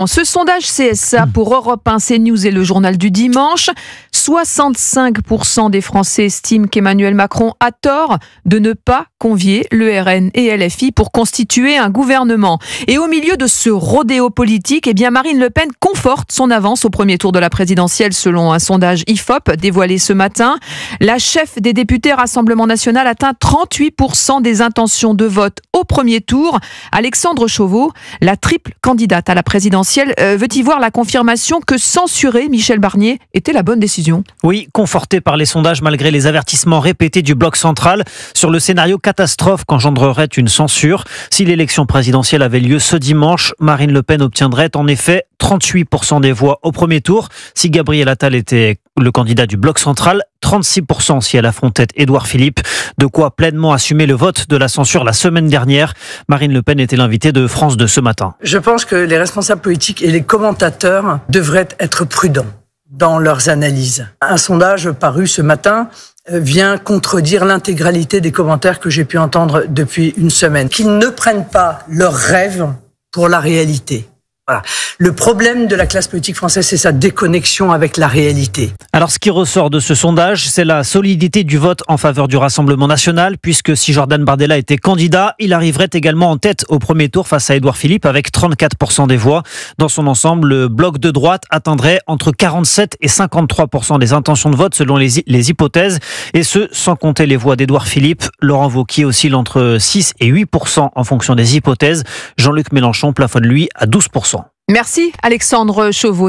Ce sondage CSA pour Europe 1, CNews et le journal du dimanche, 65% des Français estiment qu'Emmanuel Macron a tort de ne pas convier le RN et LFI pour constituer un gouvernement. Et au milieu de ce rodéo politique, Marine Le Pen conforte son avance au premier tour de la présidentielle selon un sondage IFOP dévoilé ce matin. La chef des députés Rassemblement National atteint 38% des intentions de vote au premier tour. Alexandre Chauveau, la triple candidate à la présidentielle, veut y voir la confirmation que censurer Michel Barnier était la bonne décision. Oui, conforté par les sondages malgré les avertissements répétés du bloc central sur le scénario catastrophe qu'engendrerait une censure. Si l'élection présidentielle avait lieu ce dimanche, Marine Le Pen obtiendrait en effet 38% des voix au premier tour. Si Gabriel Attal était le candidat du bloc central, 36% si elle affrontait Édouard Philippe. De quoi pleinement assumer le vote de la censure la semaine dernière. Marine Le Pen était l'invitée de France 2 ce matin. Je pense que les responsables politiques et les commentateurs devraient être prudents dans leurs analyses. Un sondage paru ce matin vient contredire l'intégralité des commentaires que j'ai pu entendre depuis une semaine. Qu'ils ne prennent pas leurs rêves pour la réalité. Voilà. Le problème de la classe politique française, c'est sa déconnexion avec la réalité. Alors, ce qui ressort de ce sondage, c'est la solidité du vote en faveur du Rassemblement national, puisque si Jordan Bardella était candidat, il arriverait également en tête au premier tour face à Édouard Philippe avec 34% des voix. Dans son ensemble, le bloc de droite atteindrait entre 47 et 53% des intentions de vote selon les hypothèses, et ce, sans compter les voix d'Édouard Philippe. Laurent Wauquiez oscille entre 6 et 8% en fonction des hypothèses. Jean-Luc Mélenchon plafonne, lui, à 12%. Merci Alexandre Chauveau.